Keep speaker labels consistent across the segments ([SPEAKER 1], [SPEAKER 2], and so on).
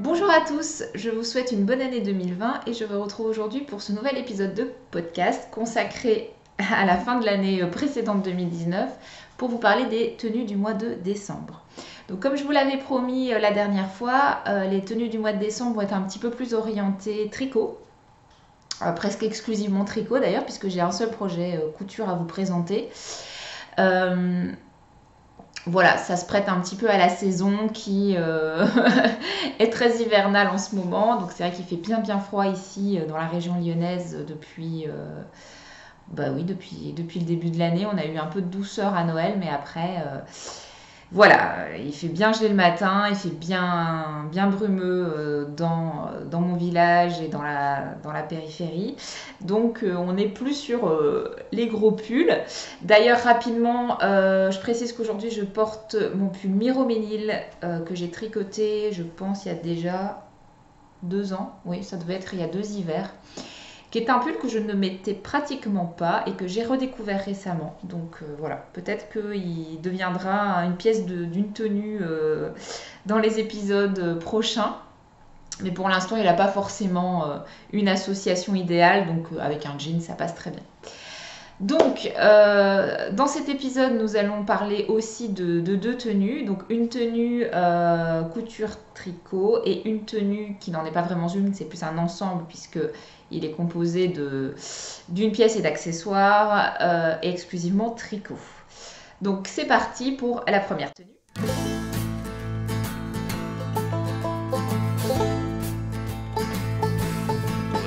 [SPEAKER 1] Bonjour à tous, je vous souhaite une bonne année 2020 et je vous retrouve aujourd'hui pour ce nouvel épisode de podcast consacré à la fin de l'année précédente 2019 pour vous parler des tenues du mois de décembre. Donc comme je vous l'avais promis la dernière fois, les tenues du mois de décembre vont être un petit peu plus orientées tricot, presque exclusivement tricot d'ailleurs puisque j'ai un seul projet couture à vous présenter. Voilà, ça se prête un petit peu à la saison qui est très hivernale en ce moment. Donc c'est vrai qu'il fait bien froid ici dans la région lyonnaise depuis depuis le début de l'année. On a eu un peu de douceur à Noël, mais après, voilà, il fait bien gelé le matin, il fait bien brumeux dans mon village et dans la périphérie. Donc on n'est plus sur les gros pulls. D'ailleurs rapidement, je précise qu'aujourd'hui je porte mon pull Miroménil que j'ai tricoté, je pense, il y a déjà 2 ans. Oui, ça devait être il y a 2 hivers, qui est un pull que je ne mettais pratiquement pas et que j'ai redécouvert récemment. Donc voilà, peut-être qu'il deviendra une pièce d'une tenue dans les épisodes prochains. Mais pour l'instant, il n'a pas forcément une association idéale, donc avec un jean, ça passe très bien. Donc, dans cet épisode, nous allons parler aussi de 2 tenues. Donc, une tenue couture tricot et une tenue qui n'en est pas vraiment une, c'est plus un ensemble puisque il est composé d'une pièce et d'accessoires et exclusivement tricot. Donc, c'est parti pour la première tenue.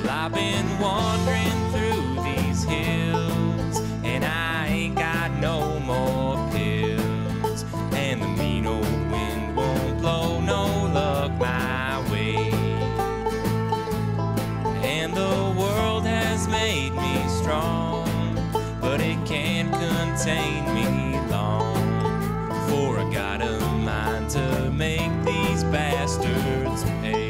[SPEAKER 2] Well, I've been wandering through these hills, and I ain't got no more pills, and the mean old wind won't blow no luck my way, and the world has made me strong, but it can't contain me long, for I got a mind to make these bastards pay.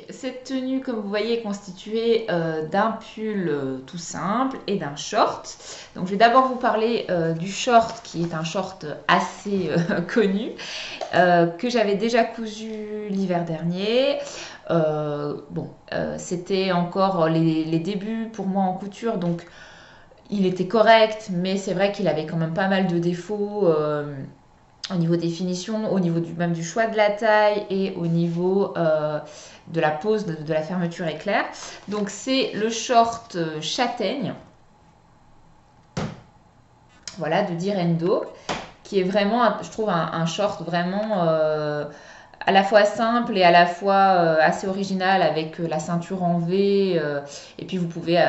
[SPEAKER 1] Cette tenue, comme vous voyez, est constituée d'un pull tout simple et d'un short. Donc je vais d'abord vous parler du short, qui est un short assez connu, que j'avais déjà cousu l'hiver dernier. C'était encore les débuts pour moi en couture, donc il était correct, mais c'est vrai qu'il avait quand même pas mal de défauts. Au niveau des finitions, au niveau même du choix de la taille et au niveau de la pose de la fermeture éclair. Donc c'est le short châtaigne, voilà, de Direndo, qui est vraiment, je trouve, un short vraiment à la fois simple et à la fois assez original avec la ceinture en V et puis vous pouvez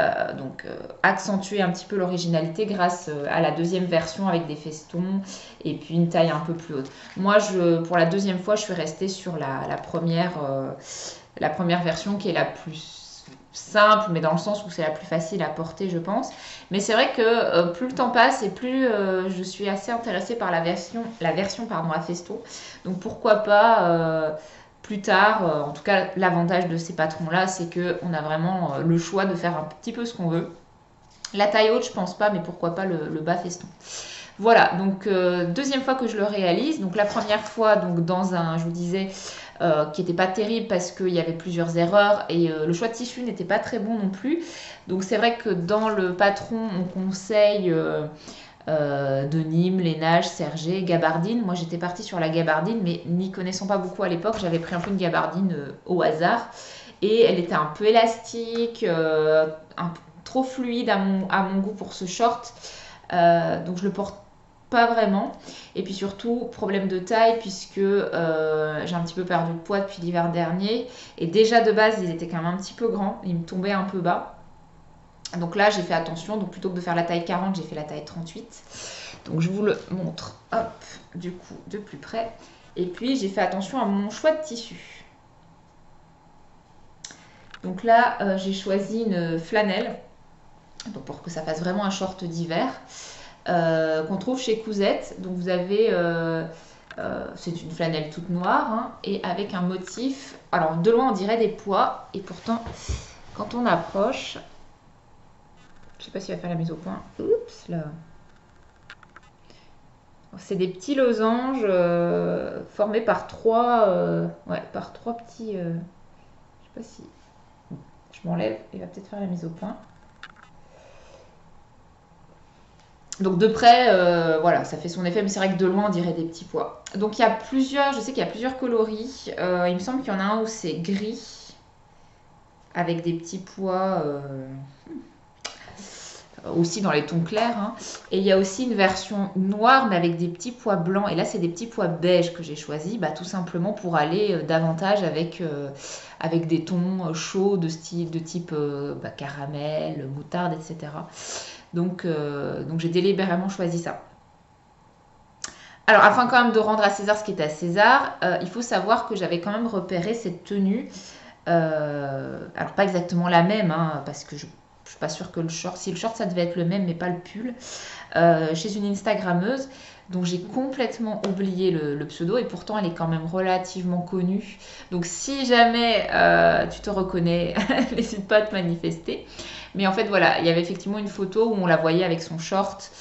[SPEAKER 1] accentuer un petit peu l'originalité grâce à la deuxième version avec des festons et puis une taille un peu plus haute. Moi, pour la deuxième fois, je suis restée sur la première version qui est la plus simple, mais dans le sens où c'est la plus facile à porter, je pense. Mais c'est vrai que plus le temps passe et plus je suis assez intéressée par la version à feston. Donc pourquoi pas plus tard, en tout cas l'avantage de ces patrons-là, c'est qu'on a vraiment le choix de faire un petit peu ce qu'on veut. La taille haute, je pense pas, mais pourquoi pas le bas feston. Voilà, donc deuxième fois que je le réalise. Donc la première fois, donc dans je vous disais, qui n'était pas terrible parce qu'il y avait plusieurs erreurs et le choix de tissu n'était pas très bon non plus. Donc c'est vrai que dans le patron, on conseille de Nîmes, Lainage, Serger, gabardine. Moi j'étais partie sur la gabardine, mais n'y connaissant pas beaucoup à l'époque, j'avais pris un peu une gabardine au hasard. Et elle était un peu élastique, trop fluide à mon goût pour ce short. Donc je le porte pas vraiment, et puis surtout problème de taille puisque j'ai un petit peu perdu de poids depuis l'hiver dernier et déjà de base ils étaient quand même un petit peu grands, ils me tombaient un peu bas, donc là j'ai fait attention, donc plutôt que de faire la taille 40 j'ai fait la taille 38, donc je vous le montre hop du coup de plus près, et puis j'ai fait attention à mon choix de tissu. Donc là j'ai choisi une flanelle, donc pour que ça fasse vraiment un short d'hiver, qu'on trouve chez Cousette. Donc vous avez C'est une flanelle toute noire hein, et avec un motif. Alors de loin on dirait des pois et pourtant quand on approche, je sais pas s'il va faire la mise au point. Oups là. C'est des petits losanges formés par par trois petits. Je sais pas si je m'enlève. Il va peut-être faire la mise au point. Donc de près, voilà, ça fait son effet, mais c'est vrai que de loin, on dirait des petits pois. Donc il y a plusieurs, je sais qu'il y a plusieurs coloris. Il me semble qu'il y en a un où c'est gris, avec des petits pois aussi dans les tons clairs. Hein. Et il y a aussi une version noire, mais avec des petits pois blancs. Et là, c'est des petits pois beige que j'ai choisi, bah, tout simplement pour aller davantage avec des tons chauds de type caramel, moutarde, etc. Donc j'ai délibérément choisi ça. Alors, afin quand même de rendre à César ce qui est à César, il faut savoir que j'avais quand même repéré cette tenue. Alors, pas exactement la même, hein, parce que je suis pas sûre que le short, si le short ça devait être le même, mais pas le pull, chez une Instagrammeuse. Donc j'ai complètement oublié le pseudo et pourtant elle est quand même relativement connue. Donc si jamais tu te reconnais, n'hésite pas à te manifester. Mais en fait voilà, il y avait effectivement une photo où on la voyait avec son short,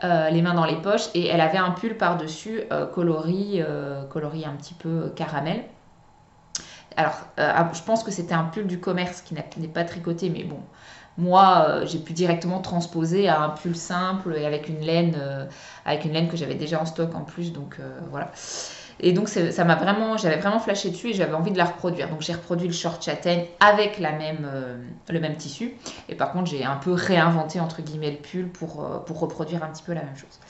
[SPEAKER 1] les mains dans les poches et elle avait un pull par-dessus coloris un petit peu caramel. Alors je pense que c'était un pull du commerce qui n'est pas tricoté mais bon. Moi, j'ai pu directement transposer à un pull simple et avec une laine que j'avais déjà en stock en plus. Donc voilà. Et donc j'avais vraiment flashé dessus et j'avais envie de la reproduire. Donc j'ai reproduit le short châtaigne avec le même tissu. Et par contre, j'ai un peu réinventé entre guillemets le pull pour reproduire un petit peu la même chose.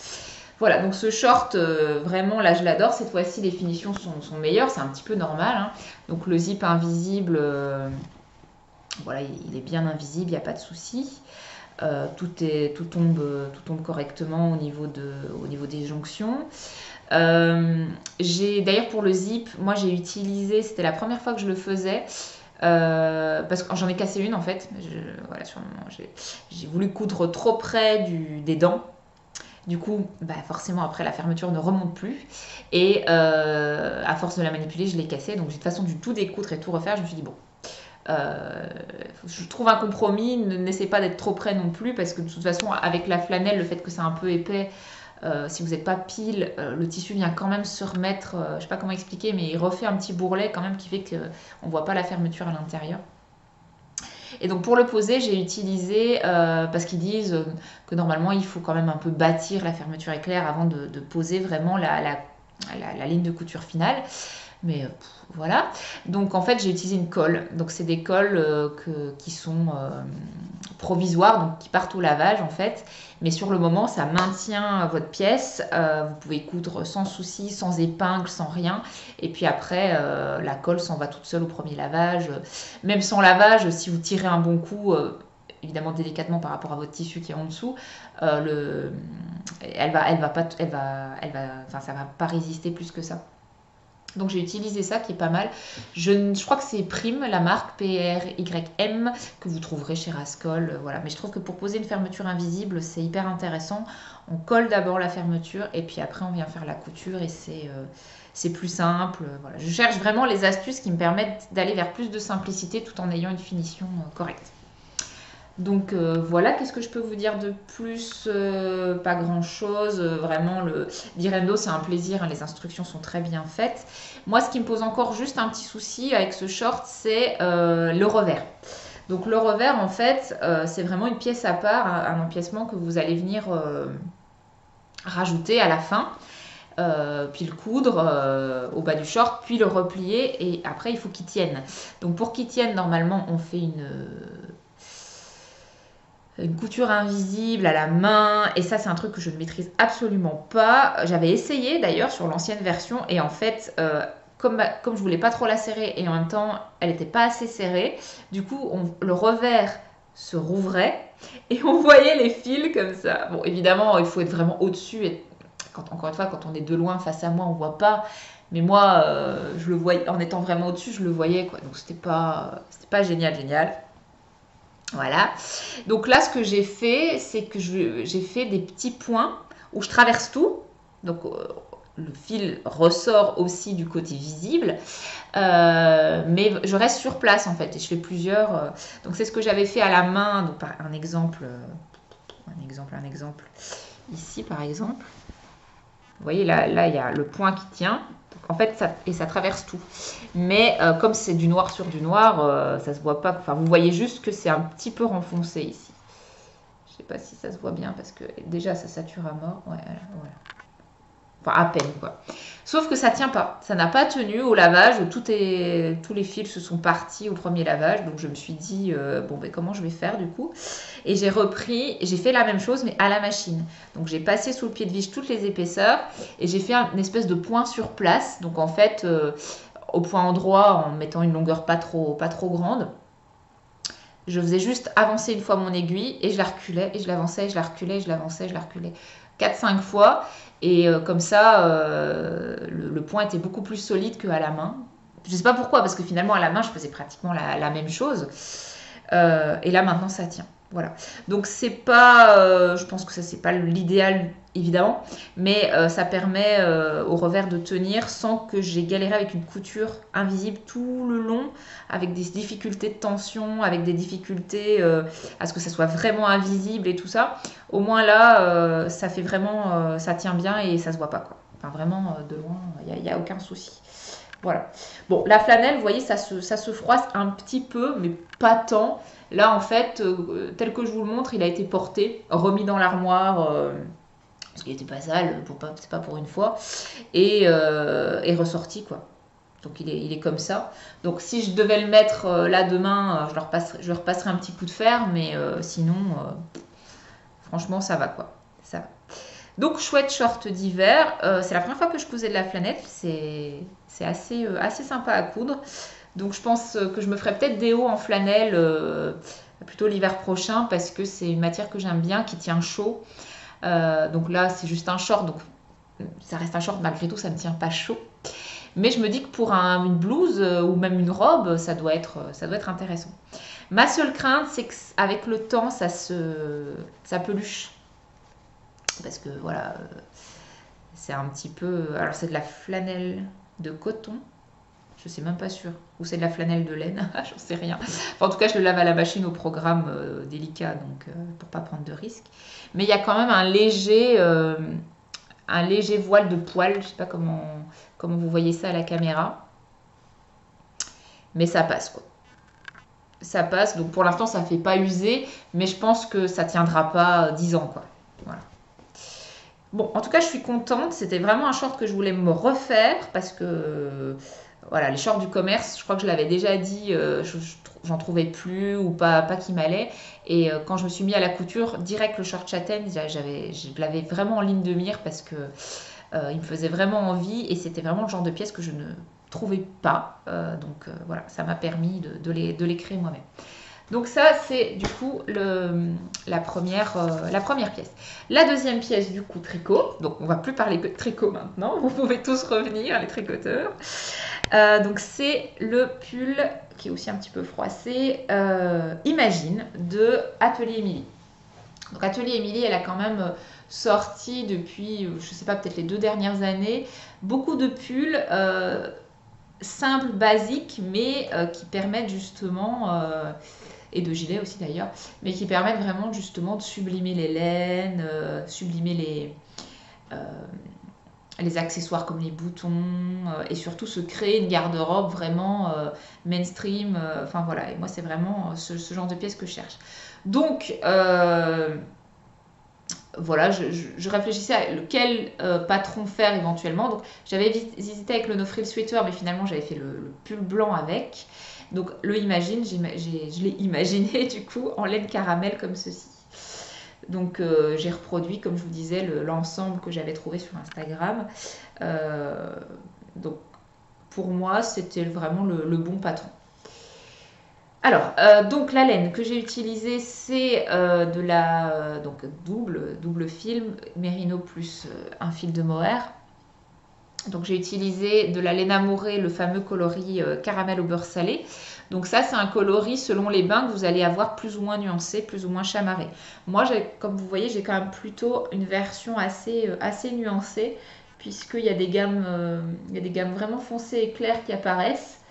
[SPEAKER 1] Voilà, donc ce short, vraiment, là, je l'adore. Cette fois-ci, les finitions sont meilleures. C'est un petit peu normal. Hein. Donc le zip invisible... voilà, il est bien invisible, il n'y a pas de souci. Tout tombe correctement au niveau des jonctions. D'ailleurs pour le zip, moi j'ai utilisé, c'était la première fois que je le faisais, parce que j'en ai cassé une en fait. Voilà, sur le moment, j'ai voulu coudre trop près des dents. Du coup, forcément, après, la fermeture ne remonte plus. Et à force de la manipuler, je l'ai cassée. Donc, j'ai de toute façon dû tout découdre et tout refaire. Je me suis dit, bon, je trouve un compromis, n'essaie pas d'être trop près non plus parce que de toute façon avec la flanelle, le fait que c'est un peu épais, si vous n'êtes pas pile, le tissu vient quand même se remettre, je sais pas comment expliquer, mais il refait un petit bourrelet quand même qui fait qu'on voit pas la fermeture à l'intérieur. Et donc pour le poser, j'ai utilisé, parce qu'ils disent que normalement il faut quand même un peu bâtir la fermeture éclair avant de poser vraiment la ligne de couture finale. Mais voilà. Donc en fait, j'ai utilisé une colle. Donc c'est des colles qui sont provisoires, donc qui partent au lavage en fait. Mais sur le moment, ça maintient votre pièce. Vous pouvez coudre sans souci, sans épingle, sans rien. Et puis après, la colle s'en va toute seule au premier lavage. Même sans lavage, si vous tirez un bon coup, évidemment délicatement par rapport à votre tissu qui est en dessous, ça va pas résister plus que ça. Donc j'ai utilisé ça qui est pas mal. Je crois que c'est Prime, la marque PRYM, que vous trouverez chez Rascol. Voilà. Mais je trouve que pour poser une fermeture invisible, c'est hyper intéressant. On colle d'abord la fermeture et puis après on vient faire la couture et c'est plus simple. Voilà. Je cherche vraiment les astuces qui me permettent d'aller vers plus de simplicité tout en ayant une finition correcte. Donc voilà, qu'est-ce que je peux vous dire de plus? Pas grand chose, vraiment le Direndo c'est un plaisir, hein, les instructions sont très bien faites. Moi ce qui me pose encore juste un petit souci avec ce short, c'est le revers. Donc le revers en fait c'est vraiment une pièce à part, un empiècement que vous allez venir rajouter à la fin. Puis le coudre au bas du short, puis le replier et après il faut qu'il tienne. Donc pour qu'il tienne normalement on fait une couture invisible à la main et ça c'est un truc que je ne maîtrise absolument pas. J'avais essayé d'ailleurs sur l'ancienne version et en fait comme je voulais pas trop la serrer et en même temps elle n'était pas assez serrée, du coup le revers se rouvrait et on voyait les fils comme ça. Bon évidemment il faut être vraiment au-dessus et encore une fois quand on est de loin face à moi on voit pas. Mais moi je le voyais en étant vraiment au-dessus, je le voyais quoi. Donc c'était pas génial. Voilà. Donc là, ce que j'ai fait, c'est que j'ai fait des petits points où je traverse tout. Donc le fil ressort aussi du côté visible, mais je reste sur place en fait et je fais plusieurs. Donc c'est ce que j'avais fait à la main. Donc par un exemple, ici par exemple. Vous voyez là il y a le point qui tient. En fait, ça traverse tout. Mais comme c'est du noir sur du noir, ça se voit pas. Enfin, vous voyez juste que c'est un petit peu renfoncé ici. Je sais pas si ça se voit bien parce que déjà ça sature à mort. Ouais, voilà. Enfin, à peine quoi. Sauf que ça tient pas. Ça n'a pas tenu au lavage. Tous les fils se sont partis au premier lavage. Donc je me suis dit, bon, ben, comment je vais faire du coup? Et j'ai repris, j'ai fait la même chose mais à la machine. Donc j'ai passé sous le pied de biche toutes les épaisseurs et j'ai fait une espèce de point sur place. Donc en fait, au point endroit, en mettant une longueur pas trop grande, je faisais juste avancer une fois mon aiguille et je la reculais et je l'avançais, je la reculais, je l'avançais, je la reculais. 4-5 fois. Et comme ça, le point était beaucoup plus solide qu'à la main. Je ne sais pas pourquoi, parce que finalement, à la main, je faisais pratiquement la même chose. Et là, maintenant, ça tient. Voilà. Donc, c'est pas... je pense que ça, c'est pas l'idéal, évidemment. Mais ça permet au revers de tenir sans que j'ai galéré avec une couture invisible tout le long, avec des difficultés de tension, avec des difficultés à ce que ça soit vraiment invisible et tout ça. Au moins là, ça fait vraiment... ça tient bien et ça se voit pas, quoi. Enfin, vraiment, de loin, il n'y a aucun souci. Voilà. Bon, la flanelle, vous voyez, ça se froisse un petit peu, mais pas tant. Là, en fait, tel que je vous le montre, il a été porté, remis dans l'armoire, parce qu'il n'était pas sale, c'est pas pour une fois, et ressorti, quoi. Donc, il est comme ça. Donc, si je devais le mettre là demain, je le repasserai un petit coup de fer, mais sinon, franchement, ça va, quoi. Ça va. Donc, chouette short d'hiver. C'est la première fois que je cousais de la flanelle. C'est assez sympa à coudre. Donc, je pense que je me ferai peut-être des hauts en flanelle plutôt l'hiver prochain parce que c'est une matière que j'aime bien, qui tient chaud. Donc là, c'est juste un short. Donc, ça reste un short. Malgré tout, ça ne tient pas chaud. Mais je me dis que pour une blouse ou même une robe, ça doit être intéressant. Ma seule crainte, c'est qu'avec le temps, ça peluche. Parce que voilà, c'est un petit peu... Alors c'est de la flanelle de coton, je sais même pas sûr. Ou c'est de la flanelle de laine, j'en sais rien. Enfin, en tout cas, je le lave à la machine au programme délicat, donc pour pas prendre de risques. Mais il y a quand même un léger voile de poil, je sais pas comment vous voyez ça à la caméra. Mais ça passe, quoi. Ça passe, donc pour l'instant, ça fait pas user, mais je pense que ça tiendra pas 10 ans, quoi. Voilà. Bon, en tout cas, je suis contente. C'était vraiment un short que je voulais me refaire parce que, voilà, les shorts du commerce, je crois que je l'avais déjà dit, j'en trouvais plus ou pas qui m'allait. Et quand je me suis mis à la couture, direct le short châtaigne, je l'avais vraiment en ligne de mire parce que il me faisait vraiment envie et c'était vraiment le genre de pièce que je ne trouvais pas. Donc voilà, ça m'a permis de les créer moi-même. Donc ça, c'est du coup la première pièce. La deuxième pièce, du coup, tricot. Donc on va plus parler que de tricot maintenant. Vous pouvez tous revenir, les tricoteurs. Donc c'est le pull qui est aussi un petit peu froissé. Imagine de Atelier Émilie. Donc Atelier Émilie, elle a quand même sorti depuis, je sais pas, peut-être les 2 dernières années, beaucoup de pulls simples, basiques, mais qui permettent justement... et de gilets aussi d'ailleurs, mais qui permettent vraiment justement de sublimer les laines, sublimer les accessoires comme les boutons, et surtout se créer une garde-robe vraiment mainstream. Enfin voilà, et moi c'est vraiment ce genre de pièces que je cherche. Donc voilà, je réfléchissais à lequel patron faire éventuellement. Donc j'avais hésité avec le no frill sweater, mais finalement j'avais fait le pull blanc avec. Donc le Imagine, je l'ai imaginé du coup en laine caramel comme ceci. Donc j'ai reproduit, comme je vous disais, l'ensemble que j'avais trouvé sur Instagram. Donc pour moi, c'était vraiment le bon patron. Alors, donc la laine que j'ai utilisée, c'est de la double film, Merino plus un fil de mohair. Donc j'ai utilisé de la laine amourée, le fameux coloris caramel au beurre salé. Donc ça, c'est un coloris selon les bains que vous allez avoir plus ou moins nuancé, plus ou moins chamarré. Moi, comme vous voyez, j'ai quand même plutôt une version assez nuancée, puisqu'il y a des gammes, vraiment foncées et claires qui apparaissent.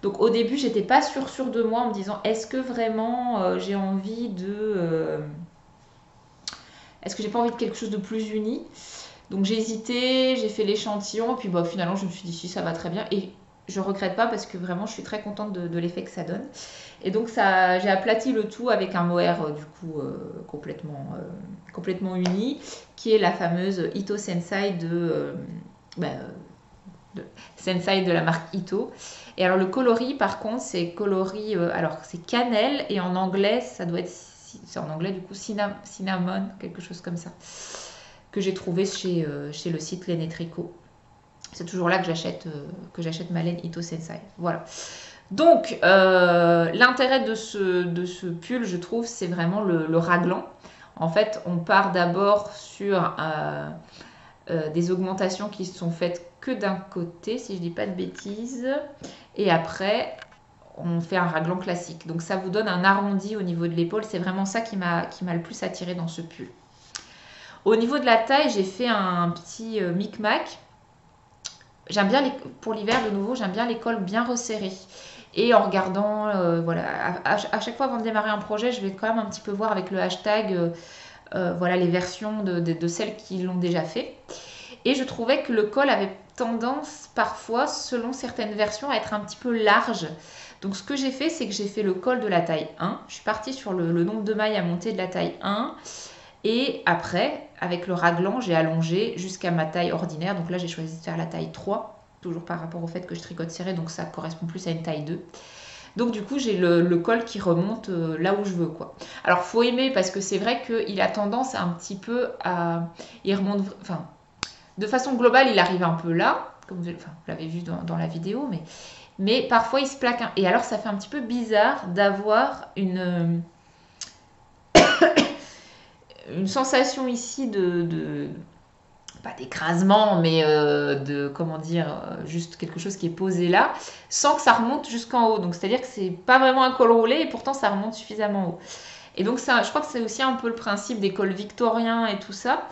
[SPEAKER 1] Donc au début, j'étais pas sûre de moi en me disant est-ce que vraiment j'ai envie de... est-ce que j'ai pas envie de quelque chose de plus uni? Donc j'ai hésité, j'ai fait l'échantillon, et puis bah, finalement je me suis dit si ça va très bien. Et je regrette pas parce que vraiment je suis très contente de l'effet que ça donne. Et donc j'ai aplati le tout avec un mohair du coup complètement uni, qui est la fameuse Ito Sensai Sensai de la marque Ito. Et alors le coloris par contre c'est coloris, alors c'est cannelle et en anglais ça doit être, c'est en anglais du coup cinnamon, quelque chose comme ça, que j'ai trouvé chez le site Laine et Tricot. C'est toujours là que j'achète ma laine Ito Sensai. Voilà. Donc l'intérêt de ce pull, je trouve, c'est vraiment le raglan. En fait, on part d'abord sur des augmentations qui sont faites que d'un côté, si je dis pas de bêtises, et après on fait un raglan classique. Donc ça vous donne un arrondi au niveau de l'épaule. C'est vraiment ça qui m'a le plus attiré dans ce pull. Au niveau de la taille, j'ai fait un petit micmac. J'aime bien pour l'hiver de nouveau, j'aime bien les cols bien resserrés. Et en regardant, voilà, à chaque fois avant de démarrer un projet, je vais quand même un petit peu voir avec le hashtag voilà, les versions de celles qui l'ont déjà fait. Et je trouvais que le col avait tendance parfois, selon certaines versions, à être un petit peu large. Donc ce que j'ai fait, c'est que j'ai fait le col de la taille 1. Je suis partie sur le nombre de mailles à monter de la taille 1. Et après, avec le raglan, j'ai allongé jusqu'à ma taille ordinaire. Donc là, j'ai choisi de faire la taille 3, toujours par rapport au fait que je tricote serré, donc ça correspond plus à une taille 2. Donc du coup, j'ai le col qui remonte là où je veux, quoi. Alors, faut aimer parce que c'est vrai qu'il a tendance un petit peu à... Il remonte... Enfin, de façon globale, il arrive un peu là, comme vous l'avez vu dans la vidéo, mais parfois, il se plaque. Et alors, ça fait un petit peu bizarre d'avoir une sensation ici pas d'écrasement, mais comment dire, juste quelque chose qui est posé là, sans que ça remonte jusqu'en haut. Donc c'est-à-dire que c'est pas vraiment un col roulé et pourtant ça remonte suffisamment haut. Et donc ça, je crois que c'est aussi un peu le principe des cols victoriens et tout ça.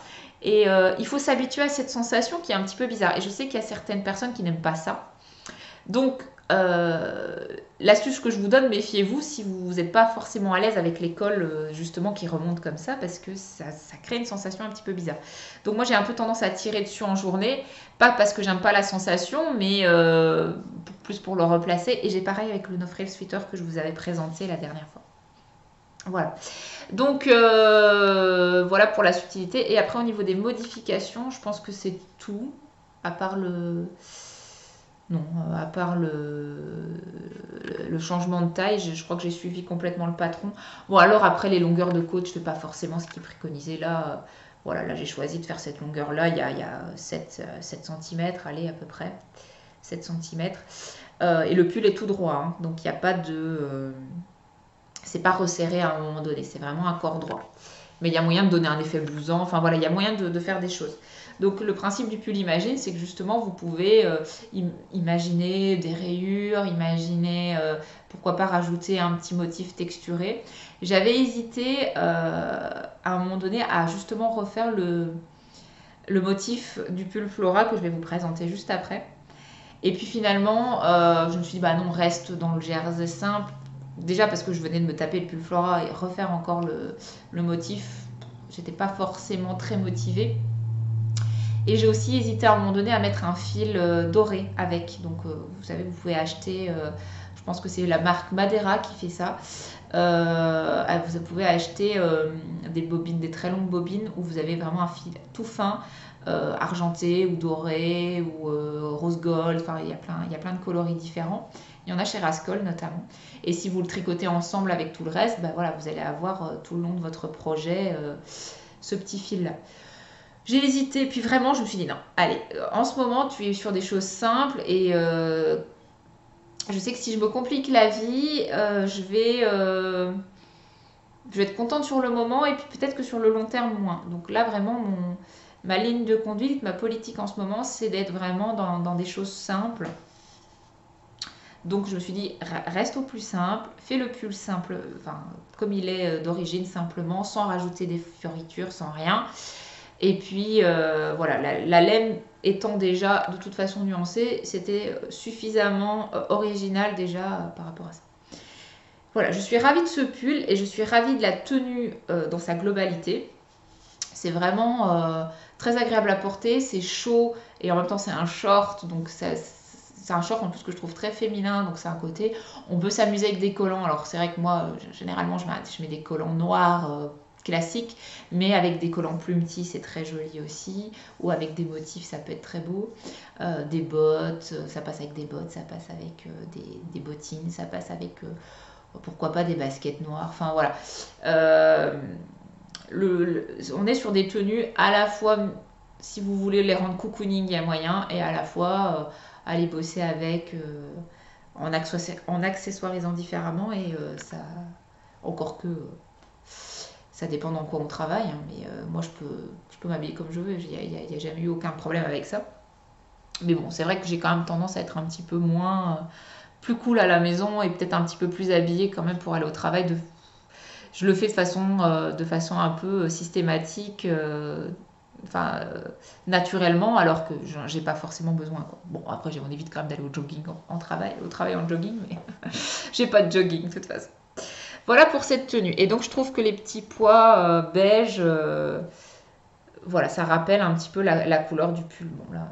[SPEAKER 1] Et il faut s'habituer à cette sensation qui est un petit peu bizarre. Et je sais qu'il y a certaines personnes qui n'aiment pas ça. Donc l'astuce que je vous donne, méfiez-vous si vous n'êtes pas forcément à l'aise avec les cols justement qui remontent comme ça, parce que ça crée une sensation un petit peu bizarre. Donc moi j'ai un peu tendance à tirer dessus en journée, pas parce que j'aime pas la sensation, mais plus pour le replacer. Et j'ai pareil avec le No Frills Sweater que je vous avais présenté la dernière fois. Voilà. Donc voilà pour la subtilité. Et après au niveau des modifications, je pense que c'est tout, à part le... Non, à part le changement de taille, je crois que j'ai suivi complètement le patron. Bon, alors après, les longueurs de côte, je ne fais pas forcément ce qui est préconisé là. Voilà, là, j'ai choisi de faire cette longueur-là. Il y a 7 cm, allez, à peu près. 7 cm. Et le pull est tout droit, hein, donc il n'y a pas de... c'est pas resserré à un moment donné, c'est vraiment un corps droit. Mais il y a moyen de donner un effet blousant. Enfin, voilà, il y a moyen de faire des choses. Donc le principe du pull Imagine, c'est que justement vous pouvez imaginer des rayures, imaginer pourquoi pas rajouter un petit motif texturé. J'avais hésité à un moment donné à justement refaire le motif du pull Flora que je vais vous présenter juste après. Et puis finalement, je me suis dit bah non, reste dans le jersey simple. Déjà parce que je venais de me taper le pull Flora et refaire encore le motif, j'étais pas forcément très motivée. Et j'ai aussi hésité à un moment donné à mettre un fil doré avec. Donc vous savez, vous pouvez acheter, je pense que c'est la marque Madeira qui fait ça. Vous pouvez acheter des bobines, des très longues bobines où vous avez vraiment un fil tout fin, argenté ou doré ou rose gold. Enfin, il y a plein de coloris différents. Il y en a chez Rascol notamment. Et si vous le tricotez ensemble avec tout le reste, bah voilà, vous allez avoir tout le long de votre projet ce petit fil-là. J'ai hésité, puis vraiment, je me suis dit non, allez, en ce moment, tu es sur des choses simples et je sais que si je me complique la vie, je vais être contente sur le moment et puis peut-être que sur le long terme, moins. Donc là, vraiment, ma ligne de conduite, ma politique en ce moment, c'est d'être vraiment dans des choses simples. Donc je me suis dit, reste au plus simple, fais le pull simple, enfin, comme il est d'origine simplement, sans rajouter des fioritures, sans rien. Et puis voilà, la laine étant déjà de toute façon nuancée, c'était suffisamment original déjà par rapport à ça. Voilà, je suis ravie de ce pull et je suis ravie de la tenue dans sa globalité. C'est vraiment très agréable à porter, c'est chaud et en même temps c'est un short, donc c'est un short en plus que je trouve très féminin, donc c'est un côté. On peut s'amuser avec des collants, alors c'est vrai que moi généralement je mets des collants noirs classiques, mais avec des collants plumetis c'est très joli aussi, ou avec des motifs ça peut être très beau. Des bottes, ça passe avec des bottes, ça passe avec des bottines, ça passe avec pourquoi pas des baskets noires, enfin voilà. On est sur des tenues à la fois, si vous voulez les rendre cocooning, il y a moyen, et à la fois aller bosser avec en accessoirisant différemment, et ça, encore que ça dépend dans quoi on travaille, hein, mais moi je peux m'habiller comme je veux, il n'y a jamais eu aucun problème avec ça. Mais bon, c'est vrai que j'ai quand même tendance à être un petit peu moins plus cool à la maison et peut-être un petit peu plus habillée quand même pour aller au travail. Je le fais de façon un peu systématique, naturellement, alors que j'ai pas forcément besoin, quoi. Bon, après, on évite quand même d'aller au jogging au travail en jogging, mais j'ai pas de jogging de toute façon. Voilà pour cette tenue. Et donc, je trouve que les petits pois beige, voilà, ça rappelle un petit peu la couleur du pull. Bon, là.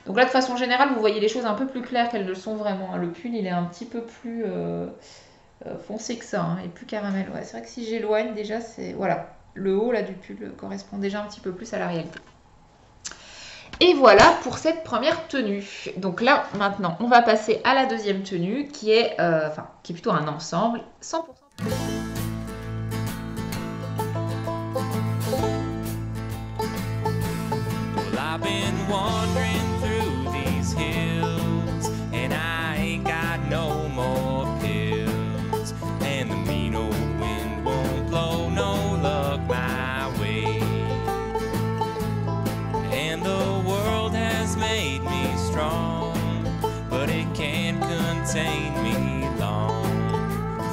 [SPEAKER 1] Donc là, de façon générale, vous voyez les choses un peu plus claires qu'elles le sont vraiment. Le pull, il est un petit peu plus foncé que ça, hein, et plus caramel. Ouais, c'est vrai que si j'éloigne déjà, c'est voilà, le haut là du pull correspond déjà un petit peu plus à la réalité. Et voilà pour cette première tenue. Donc là, maintenant, on va passer à la deuxième tenue qui est plutôt un ensemble 100%.
[SPEAKER 2] Well, I've been wandering through these hills, and I ain't got no more pills, and the mean old wind won't blow no luck my way, and the world has made me strong, but it can't contain me long,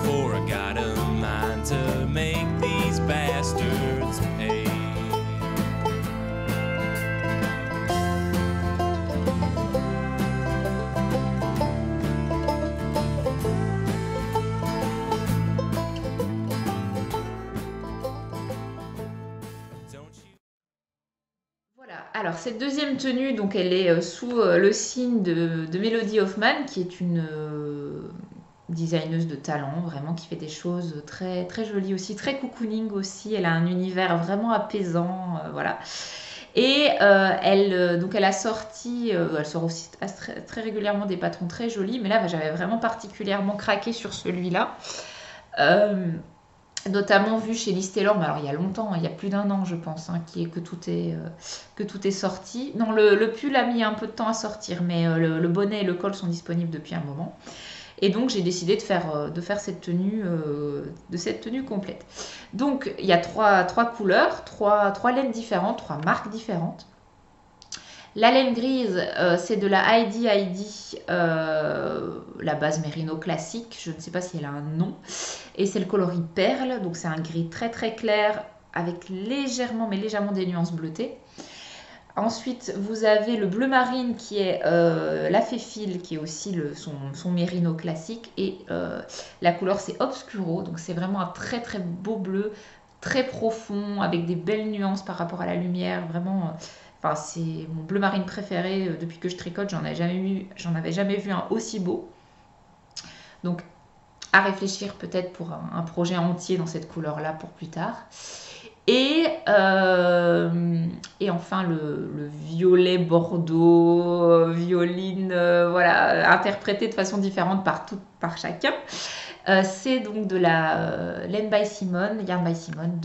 [SPEAKER 2] for I got a mind to make these bastards pay.
[SPEAKER 1] Alors, cette deuxième tenue, donc, elle est sous le signe de Melody Hoffman, qui est une designeuse de talent, vraiment, qui fait des choses très, très jolies aussi, très cocooning aussi. Elle a un univers vraiment apaisant, voilà. Et elle a sorti, elle sort aussi très, très régulièrement des patrons très jolis, mais là, j'avais vraiment particulièrement craqué sur celui-là. Notamment vu chez Listelor, mais alors il y a longtemps, il y a plus d'un an je pense, hein, que tout est sorti. Non, le pull a mis un peu de temps à sortir, mais le bonnet et le col sont disponibles depuis un moment. Et donc j'ai décidé de faire cette tenue complète. Donc il y a trois couleurs, trois laines différentes, trois marques différentes. La laine grise, c'est de la Heidi, la base mérino classique. Je ne sais pas si elle a un nom. Et c'est le coloris perle. Donc c'est un gris très très clair avec légèrement des nuances bleutées. Ensuite, vous avez le bleu marine qui est la Féfile, qui est aussi son mérino classique. Et la couleur, c'est obscuro. Donc c'est vraiment un très très beau bleu, très profond, avec des belles nuances par rapport à la lumière. Vraiment... c'est mon bleu marine préféré depuis que je tricote. J'en avais jamais vu un aussi beau. Donc, à réfléchir peut-être pour un projet entier dans cette couleur-là pour plus tard. Et enfin, le violet bordeaux, violine, voilà, interprété de façon différente par chacun. C'est donc de la laine by Simone, Yarn by Simone,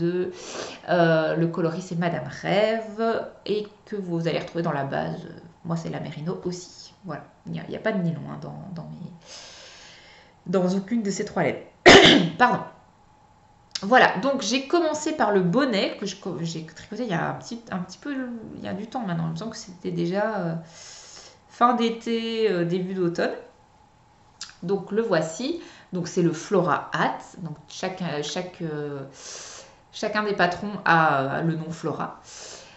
[SPEAKER 1] le coloris c'est Madame Rêve, et que vous allez retrouver dans la base. Moi c'est la Mérino aussi. Voilà, il n'y a pas de nylon hein, dans aucune de ces trois laines. Pardon. Voilà, donc j'ai commencé par le bonnet que j'ai tricoté il y a un petit peu, il y a du temps maintenant. Il me semble que c'était déjà fin d'été, début d'automne. Donc le voici. Donc c'est le Flora Hat. Donc chacun des patrons a le nom Flora.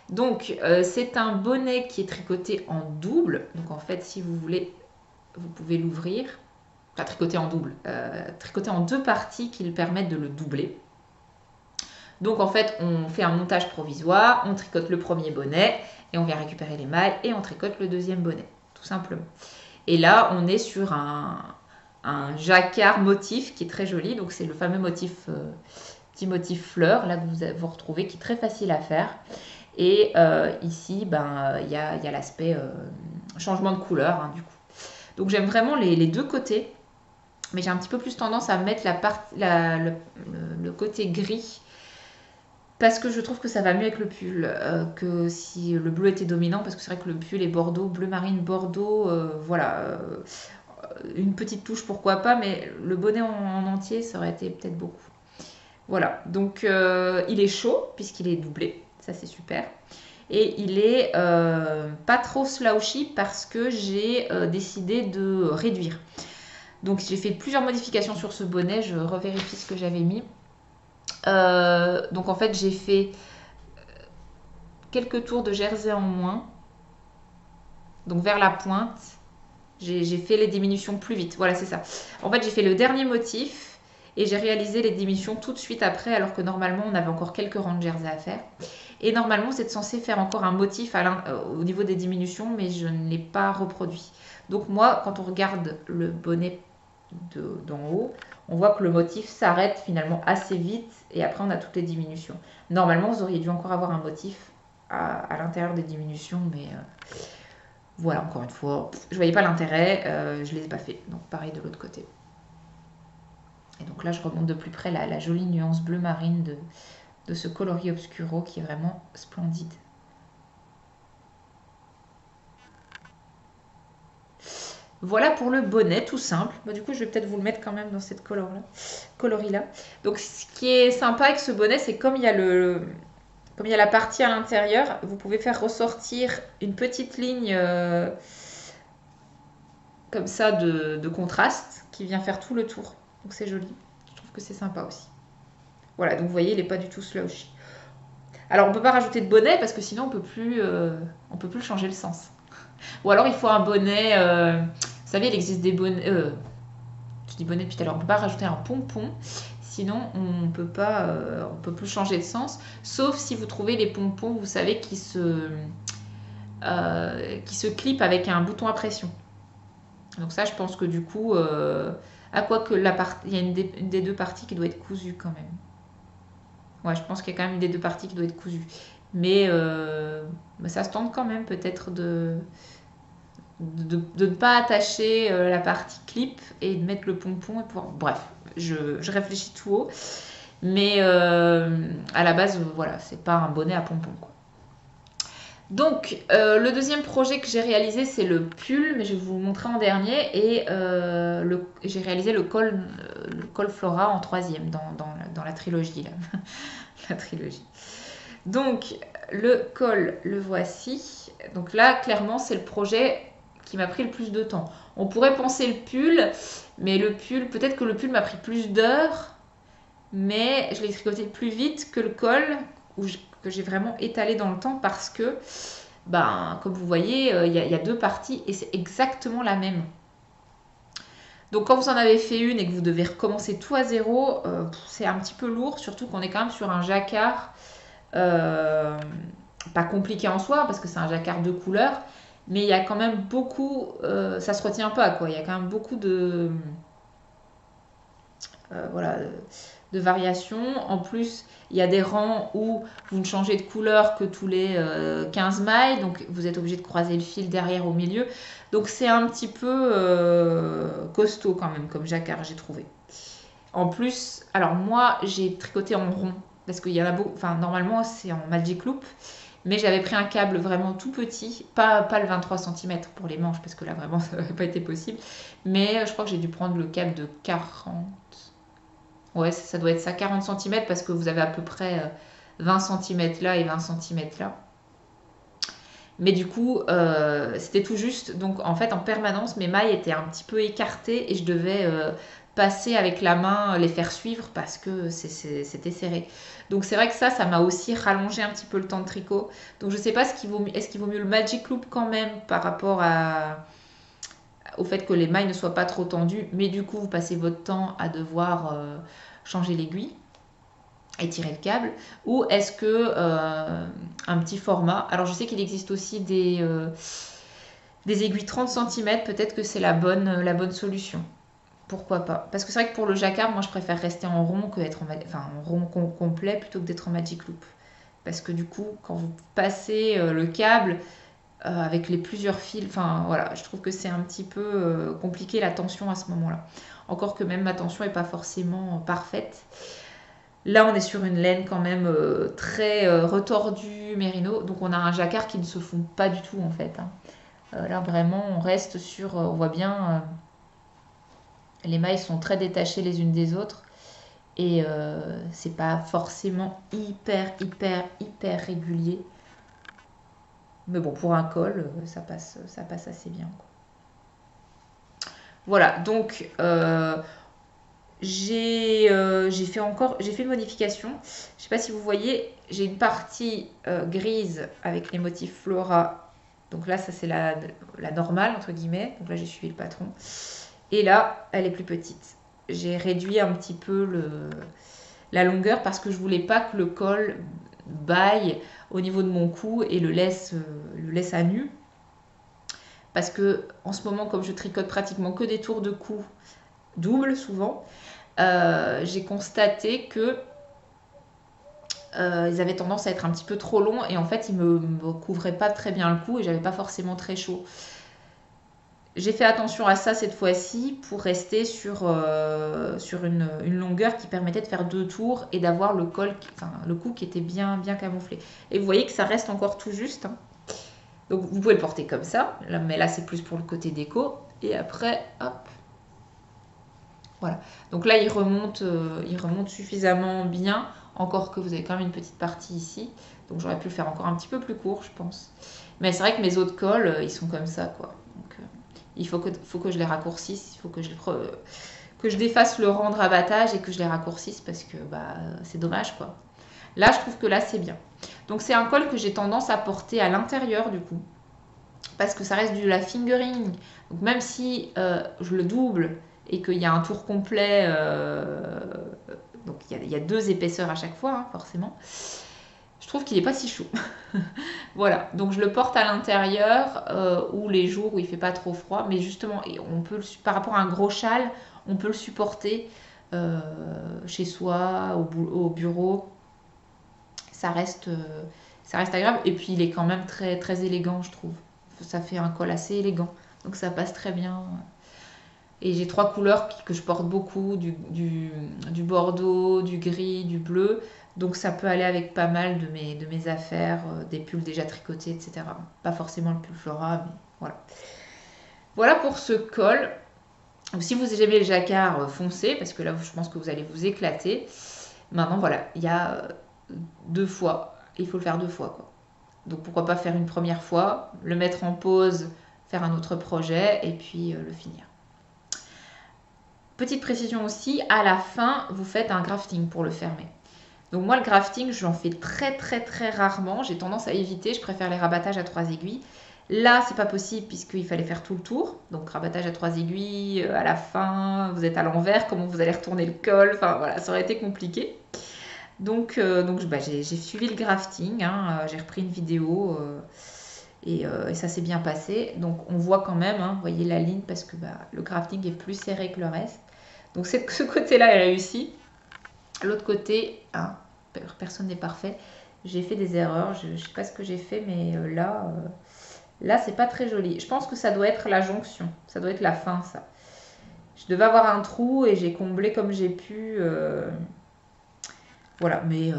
[SPEAKER 1] Donc, c'est un bonnet qui est tricoté en double. Donc, en fait, si vous voulez, vous pouvez l'ouvrir. Enfin, tricoté en double. Tricoté en 2 parties qui permettent de le doubler. Donc, en fait, on fait un montage provisoire. On tricote le premier bonnet et on vient récupérer les mailles et on tricote le deuxième bonnet, tout simplement. Et là, on est sur un jacquard motif qui est très joli. Donc, c'est le fameux motif, petit motif fleur, là que vous retrouvez, qui est très facile à faire. Et ici, il y a l'aspect changement de couleur, hein, du coup. Donc j'aime vraiment les 2 côtés, mais j'ai un petit peu plus tendance à mettre le côté gris, parce que je trouve que ça va mieux avec le pull que si le bleu était dominant, parce que c'est vrai que le pull est bordeaux, bleu marine bordeaux, voilà. Une petite touche, pourquoi pas, mais le bonnet en entier, ça aurait été peut-être beaucoup. Voilà, donc il est chaud, puisqu'il est doublé. Ça, c'est super. Et il est pas trop slouchy parce que j'ai décidé de réduire. Donc, j'ai fait plusieurs modifications sur ce bonnet. Je revérifie ce que j'avais mis. Donc, en fait, j'ai fait quelques tours de jersey en moins. Donc, vers la pointe. J'ai fait les diminutions plus vite. Voilà, c'est ça. En fait, j'ai fait le dernier motif. Et j'ai réalisé les diminutions tout de suite après, alors que normalement, on avait encore quelques rangs de jersey à faire. Et normalement, c'est censé faire encore un motif au niveau des diminutions, mais je ne l'ai pas reproduit. Donc moi, quand on regarde le bonnet d'en haut, on voit que le motif s'arrête finalement assez vite, et après, on a toutes les diminutions. Normalement, vous auriez dû encore avoir un motif à l'intérieur des diminutions, mais voilà, encore une fois, je ne voyais pas l'intérêt, je ne les ai pas fait. Donc pareil de l'autre côté. Et donc là, je remonte de plus près la jolie nuance bleu marine de ce coloris obscuro qui est vraiment splendide. Voilà pour le bonnet, tout simple. Du coup, je vais peut-être vous le mettre quand même dans cette coloris-là. Donc, ce qui est sympa avec ce bonnet, c'est comme il y a la partie à l'intérieur, vous pouvez faire ressortir une petite ligne comme ça de contraste qui vient faire tout le tour. Donc c'est joli. Je trouve que c'est sympa aussi. Voilà, donc vous voyez, il n'est pas du tout slouchy. Alors on ne peut pas rajouter de bonnet parce que sinon on peut plus changer le sens. Ou alors il faut un bonnet. Vous savez, il existe des bonnets. Je dis bonnet depuis tout à l'heure. On ne peut pas rajouter un pompon. Sinon on peut plus changer de sens. Sauf si vous trouvez les pompons, vous savez, qui se clipent avec un bouton à pression. Donc ça, je pense que du coup, quoique il y a une des 2 parties qui doit être cousue quand même. Ouais, je pense qu'il y a quand même une des 2 parties qui doit être cousue. Mais ça se tente quand même peut-être de ne pas attacher la partie clip et de mettre le pompon. Bref, je réfléchis tout haut. Mais à la base, voilà, c'est pas un bonnet à pompon, quoi. Donc, le deuxième projet que j'ai réalisé, c'est le pull, mais je vais vous le montrer en dernier. Et j'ai réalisé le col Flora en 3e dans la trilogie. Là. La trilogie. Donc, le col, le voici. Donc là, clairement, c'est le projet qui m'a pris le plus de temps. On pourrait penser le pull, mais peut-être que le pull m'a pris plus d'heures, mais je l'ai tricoté plus vite que le col, que j'ai vraiment étalé dans le temps parce que, comme vous voyez, il y a 2 parties et c'est exactement la même. Donc quand vous en avez fait une et que vous devez recommencer tout à zéro, c'est un petit peu lourd, surtout qu'on est quand même sur un jacquard pas compliqué en soi parce que c'est un jacquard de couleur, mais il y a quand même beaucoup, ça se retient pas, quoi. Il y a quand même beaucoup de variations. En plus, il y a des rangs où vous ne changez de couleur que tous les 15 mailles, donc vous êtes obligé de croiser le fil derrière au milieu. Donc c'est un petit peu costaud quand même comme jacquard, j'ai trouvé. En plus, alors moi j'ai tricoté en rond parce qu'il y en a beaucoup, enfin normalement c'est en Magic Loop, mais j'avais pris un câble vraiment tout petit, pas le 23 cm pour les manches parce que là vraiment ça n'aurait pas été possible, mais je crois que j'ai dû prendre le câble de 40. Ouais, ça doit être ça, 40 cm parce que vous avez à peu près 20 cm là et 20 cm là. Mais du coup, c'était tout juste. Donc en fait, en permanence, mes mailles étaient un petit peu écartées et je devais passer avec la main, les faire suivre parce que c'était serré. Donc c'est vrai que ça m'a aussi rallongé un petit peu le temps de tricot. Donc je sais pas est-ce qu'il vaut mieux le Magic Loop quand même par rapport au fait que les mailles ne soient pas trop tendues, mais du coup vous passez votre temps à devoir changer l'aiguille et tirer le câble, ou est-ce que un petit format, alors je sais qu'il existe aussi des aiguilles 30 cm, peut-être que c'est la bonne solution. Pourquoi pas? Parce que c'est vrai que pour le jacquard, moi je préfère rester en rond que être en rond complet plutôt que d'être en Magic Loop. Parce que du coup, quand vous passez le câble avec les plusieurs fils, enfin voilà, je trouve que c'est un petit peu compliqué la tension à ce moment-là. Encore que même ma tension n'est pas forcément parfaite. Là, on est sur une laine quand même très retordue, mérino. Donc on a un jacquard qui ne se fond pas du tout en fait. Hein. Là vraiment, on reste sur, on voit bien, les mailles sont très détachées les unes des autres. Et c'est pas forcément hyper régulier. Mais bon, pour un col, ça passe assez bien. Quoi. Voilà, donc j'ai fait une modification. Je sais pas si vous voyez, j'ai une partie grise avec les motifs Flora. Donc là, ça c'est la normale, entre guillemets. Donc là, j'ai suivi le patron. Et là, elle est plus petite. J'ai réduit un petit peu la longueur parce que je voulais pas que le col baille au niveau de mon cou et le laisse à nu. Parce que en ce moment, comme je tricote pratiquement que des tours de cou double souvent, j'ai constaté que ils avaient tendance à être un petit peu trop longs et en fait ils me couvraient pas très bien le cou et j'avais pas forcément très chaud. J'ai fait attention à ça cette fois-ci pour rester sur une longueur qui permettait de faire 2 tours et d'avoir le cou qui était bien camouflé. Et vous voyez que ça reste encore tout juste. Hein. Donc vous pouvez le porter comme ça, mais là c'est plus pour le côté déco. Et après, hop. Voilà. Donc là il remonte suffisamment bien, encore que vous avez quand même une petite partie ici. Donc j'aurais pu le faire encore un petit peu plus court, je pense. Mais c'est vrai que mes autres cols, ils sont comme ça, quoi. Donc, il faut que je les raccourcisse, il faut que je défasse le rang de rabattage et que je les raccourcisse parce que c'est dommage, quoi. Là, je trouve que là, c'est bien. Donc, c'est un col que j'ai tendance à porter à l'intérieur, du coup, parce que ça reste de la fingering. Donc, même si je le double et qu'il y a un tour complet, donc il y a 2 épaisseurs à chaque fois, hein, forcément, je trouve qu'il n'est pas si chaud. Voilà, donc je le porte à l'intérieur ou les jours où il fait pas trop froid, mais justement, par rapport à un gros châle, on peut le supporter chez soi, au bureau. Ça reste agréable et puis il est quand même très, très élégant, je trouve. Ça fait un col assez élégant, donc ça passe très bien. Et j'ai 3 couleurs que je porte beaucoup, du bordeaux, du gris, du bleu. Donc ça peut aller avec pas mal de mes affaires, des pulls déjà tricotés, etc. Pas forcément le pull Flora, mais voilà. Voilà pour ce col. Donc, si vous aimez le jacquard, foncez, parce que là je pense que vous allez vous éclater. Maintenant voilà, il y a 2 fois. Il faut le faire 2 fois, quoi. Donc pourquoi pas faire une première fois, le mettre en pause, faire un autre projet et puis le finir. Petite précision aussi, à la fin, vous faites un grafting pour le fermer. Donc moi, le grafting, j'en fais très très très rarement. J'ai tendance à éviter, je préfère les rabattages à 3 aiguilles. Là, c'est pas possible puisqu'il fallait faire tout le tour. Donc rabattage à 3 aiguilles, à la fin, vous êtes à l'envers, comment vous allez retourner le col, enfin voilà, ça aurait été compliqué. Donc j'ai suivi le grafting, hein, j'ai repris une vidéo et ça s'est bien passé. Donc on voit quand même, hein, vous voyez la ligne parce que le grafting est plus serré que le reste. Donc ce côté-là est réussi. L'autre côté, hein, personne n'est parfait. J'ai fait des erreurs, je ne sais pas ce que j'ai fait, mais là c'est pas très joli. Je pense que ça doit être la jonction, ça doit être la fin, ça. Je devais avoir un trou et j'ai comblé comme j'ai pu. Voilà, mais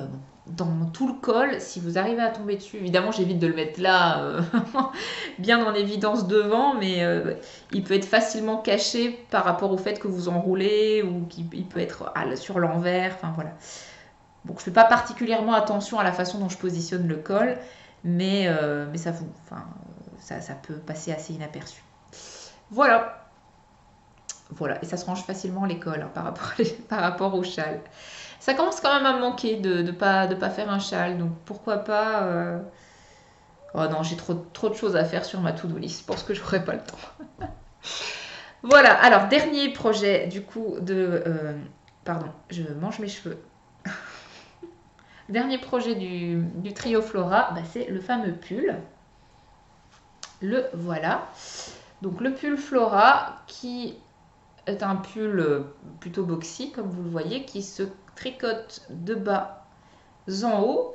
[SPEAKER 1] dans tout le col, si vous arrivez à tomber dessus, évidemment j'évite de le mettre là, bien en évidence devant, mais il peut être facilement caché par rapport au fait que vous enroulez ou qu'il peut être sur l'envers, enfin voilà. Donc je ne fais pas particulièrement attention à la façon dont je positionne le col, mais ça peut passer assez inaperçu. Voilà. Voilà, et ça se range facilement les cols hein, par rapport au châle. Ça commence quand même à me manquer de pas faire un châle, donc pourquoi pas... Oh non, j'ai trop de choses à faire sur ma to-do list, je pense que je n'aurai pas le temps. Voilà, alors dernier projet du coup pardon, je mange mes cheveux. Dernier projet du trio Flora, bah, c'est le fameux pull. Le voilà. Donc le pull Flora qui est un pull plutôt boxy comme vous le voyez, qui se tricote de bas en haut.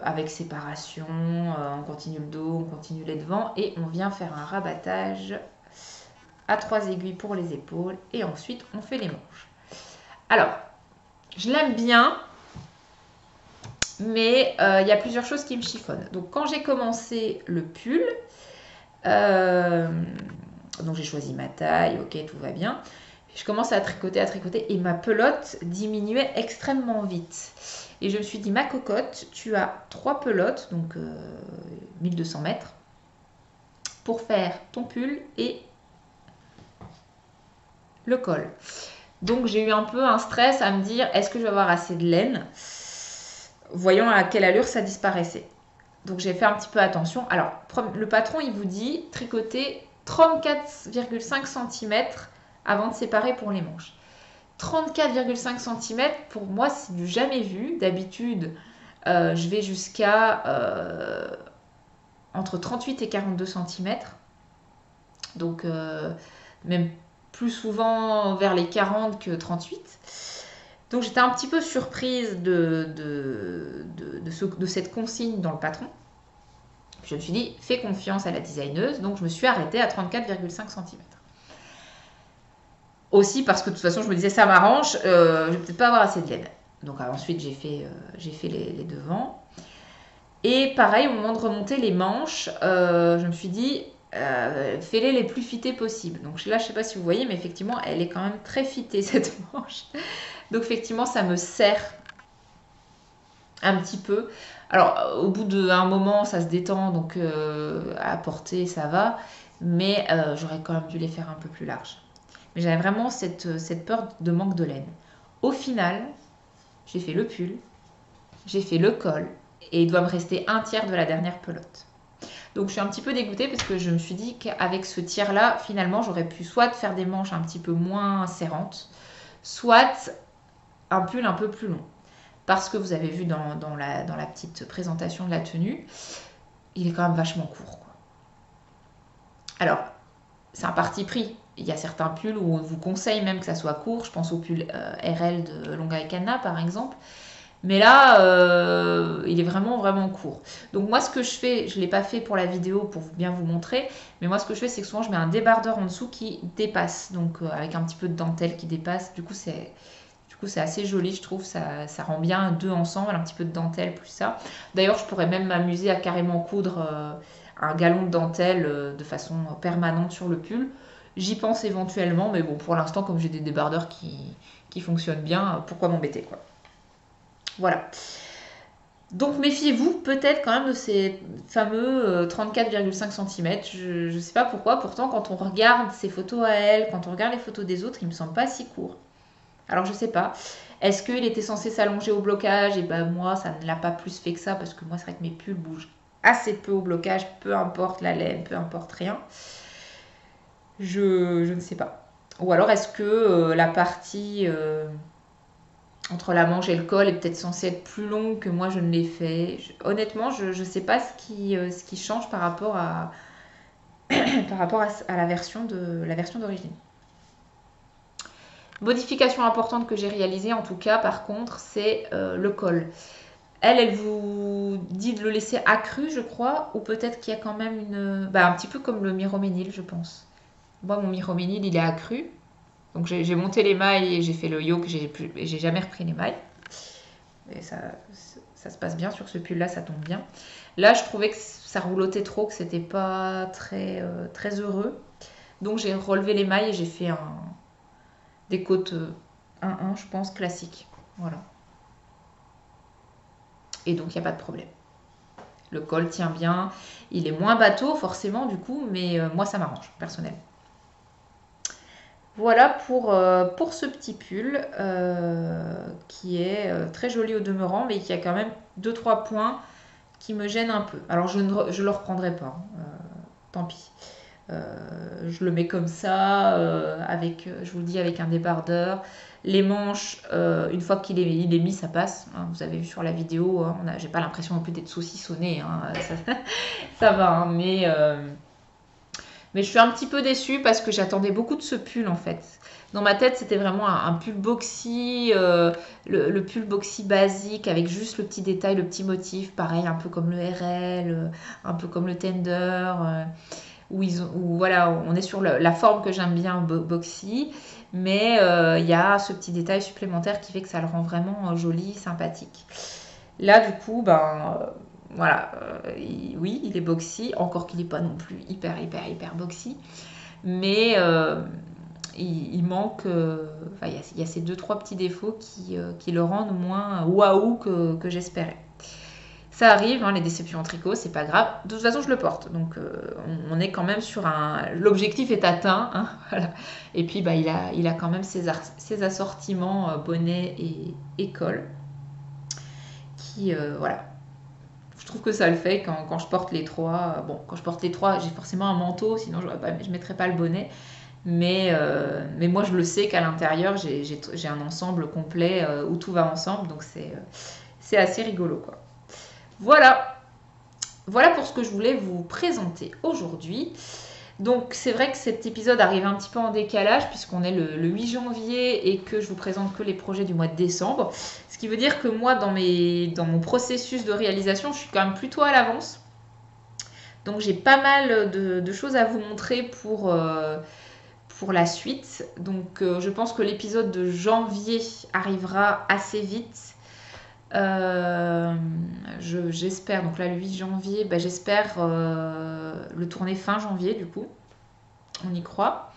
[SPEAKER 1] Avec séparation, on continue le dos, on continue les devants et on vient faire un rabattage à 3 aiguilles pour les épaules et ensuite on fait les manches. Alors, je l'aime bien, mais il y a plusieurs choses qui me chiffonnent. Donc quand j'ai commencé le pull, donc j'ai choisi ma taille, ok, tout va bien. Je commence à tricoter et ma pelote diminuait extrêmement vite. Et je me suis dit, ma cocotte, tu as 3 pelotes, donc 1200 mètres, pour faire ton pull et le col. Donc j'ai eu un peu un stress à me dire, est-ce que je vais avoir assez de laine? Voyons à quelle allure ça disparaissait. Donc j'ai fait un petit peu attention. Alors, le patron, il vous dit tricoter 34,5 cm avant de séparer pour les manches. 34,5 cm, pour moi, c'est du jamais vu. D'habitude, je vais jusqu'à entre 38 et 42 cm. Donc, même plus souvent vers les 40 que 38. Donc, j'étais un petit peu surprise de cette consigne dans le patron. Je me suis dit, fais confiance à la designeuse. Donc, je me suis arrêtée à 34,5 cm. Aussi parce que de toute façon, je me disais, ça m'arrange, je vais peut-être pas avoir assez de laine. Donc ensuite, j'ai fait les devants. Et pareil, au moment de remonter les manches, je me suis dit, fais-les les plus fitées possible. Donc là, je sais pas si vous voyez, mais effectivement, elle est quand même très fitée, cette manche. Donc effectivement, ça me serre un petit peu. Alors, au bout d'un moment, ça se détend, donc à porter, ça va. Mais j'aurais quand même dû les faire un peu plus larges. Mais j'avais vraiment cette peur de manque de laine. Au final, j'ai fait le pull, j'ai fait le col, et il doit me rester un tiers de la dernière pelote. Donc je suis un petit peu dégoûtée parce que je me suis dit qu'avec ce tiers-là, finalement, j'aurais pu soit faire des manches un petit peu moins serrantes, soit un pull un peu plus long. Parce que vous avez vu dans la petite présentation de la tenue, il est quand même vachement court, quoi. Alors, c'est un parti pris. Il y a certains pulls où on vous conseille même que ça soit court. Je pense au pull RL de Longa & Canna par exemple. Mais là, il est vraiment, vraiment court. Donc moi, ce que je fais, je ne l'ai pas fait pour la vidéo pour bien vous montrer. Mais moi, ce que je fais, c'est que souvent, je mets un débardeur en dessous qui dépasse. Donc avec un petit peu de dentelle qui dépasse. Du coup, c'est assez joli, je trouve. Ça rend bien deux ensemble. Un petit peu de dentelle plus ça. D'ailleurs, je pourrais même m'amuser à carrément coudre un galon de dentelle de façon permanente sur le pull. J'y pense éventuellement, mais bon, pour l'instant, comme j'ai des débardeurs qui fonctionnent bien, pourquoi m'embêter, quoi. Voilà. Donc méfiez-vous peut-être quand même de ces fameux 34,5 cm. Je ne sais pas pourquoi, pourtant quand on regarde ces photos à elle, quand on regarde les photos des autres, il me semble pas si court. Alors je sais pas. Est-ce qu'il était censé s'allonger au blocage? Et ben moi, ça ne l'a pas plus fait que ça, parce que moi, c'est vrai que mes pulls bougent assez peu au blocage, peu importe la laine, peu importe rien. Je ne sais pas. Ou alors est-ce que la partie entre la manche et le col est peut-être censée être plus longue que moi je ne l'ai fait. Honnêtement, je ne sais pas ce qui change par rapport à, à la version d'origine. Modification importante que j'ai réalisée en tout cas par contre, c'est le col. Elle vous dit de le laisser accru, je crois, ou peut-être qu'il y a quand même un petit peu comme le Miroménil, je pense. Moi, mon Miroménil, il est accru. Donc, j'ai monté les mailles et j'ai fait le yoke et j'ai jamais repris les mailles. Et ça se passe bien sur ce pull-là, ça tombe bien. Là, je trouvais que ça roulotait trop, que c'était pas très, très heureux. Donc, j'ai relevé les mailles et j'ai fait des côtes 1-1, je pense, classiques. Voilà. Et donc, il n'y a pas de problème. Le col tient bien. Il est moins bateau, forcément, du coup, mais moi, ça m'arrange, personnellement. Voilà pour ce petit pull qui est très joli au demeurant, mais qui a quand même 2-3 points qui me gênent un peu. Alors je le reprendrai pas, tant pis. Je le mets comme ça, je vous le dis, avec un débardeur. Les manches, une fois qu'il est mis, ça passe. Hein, vous avez vu sur la vidéo, hein, j'ai pas l'impression non plus d'être saucissonnée. Hein, ça va, hein, mais je suis un petit peu déçue parce que j'attendais beaucoup de ce pull en fait. Dans ma tête, c'était vraiment un pull boxy, le pull boxy basique avec juste le petit détail, le petit motif, pareil, un peu comme le RL, un peu comme le Tender, où voilà, on est sur la forme que j'aime bien boxy, mais il y a ce petit détail supplémentaire qui fait que ça le rend vraiment joli, sympathique. Là, du coup, voilà, oui, il est boxy, encore qu'il n'est pas non plus hyper boxy, mais il manque, il y a ces 2-3 petits défauts qui le rendent moins waouh que j'espérais. Ça arrive, hein, les déceptions en tricot, c'est pas grave. De toute façon, je le porte, donc on est quand même sur l'objectif est atteint, hein, voilà. Et puis, il a quand même ses assortiments bonnet et col qui, voilà. Je trouve que ça le fait quand je porte les trois. Bon, quand je porte les trois, j'ai forcément un manteau, sinon je ne mettrais pas le bonnet. Mais moi, je le sais qu'à l'intérieur, j'ai un ensemble complet où tout va ensemble. Donc, c'est assez rigolo, quoi. Voilà pour ce que je voulais vous présenter aujourd'hui. Donc, c'est vrai que cet épisode arrive un petit peu en décalage puisqu'on est le 8 janvier et que je vous présente que les projets du mois de décembre. Ce qui veut dire que moi, dans mon processus de réalisation, je suis quand même plutôt à l'avance. Donc, j'ai pas mal de choses à vous montrer pour la suite. Donc, je pense que l'épisode de janvier arrivera assez vite. J'espère, donc là le 8 janvier, j'espère le tourner fin janvier du coup, on y croit.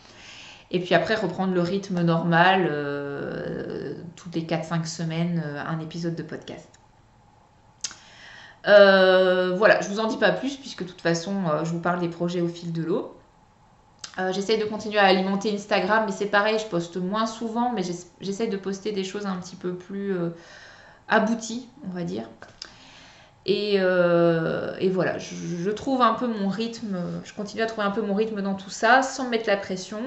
[SPEAKER 1] Et puis après reprendre le rythme normal, toutes les 4-5 semaines, un épisode de podcast. Voilà, je vous en dis pas plus puisque de toute façon je vous parle des projets au fil de l'eau. J'essaye de continuer à alimenter Instagram, mais c'est pareil, je poste moins souvent, mais j'essaye de poster des choses un petit peu plus abouti, on va dire. Et voilà, je trouve un peu mon rythme, je continue à trouver un peu mon rythme dans tout ça, sans me mettre la pression.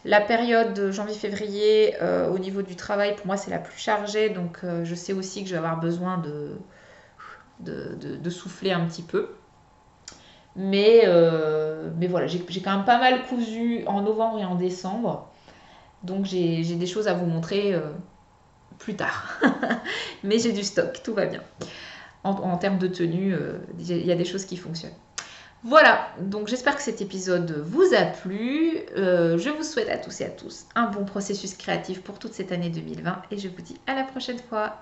[SPEAKER 1] La période de janvier-février, au niveau du travail, pour moi, c'est la plus chargée, donc je sais aussi que je vais avoir besoin de souffler un petit peu. Mais voilà, j'ai quand même pas mal cousu en novembre et en décembre, donc j'ai des choses à vous montrer plus tard. Mais j'ai du stock, tout va bien. En termes de tenue, il y a des choses qui fonctionnent. Voilà, donc j'espère que cet épisode vous a plu. Je vous souhaite à tous et à tous un bon processus créatif pour toute cette année 2020 et je vous dis à la prochaine fois.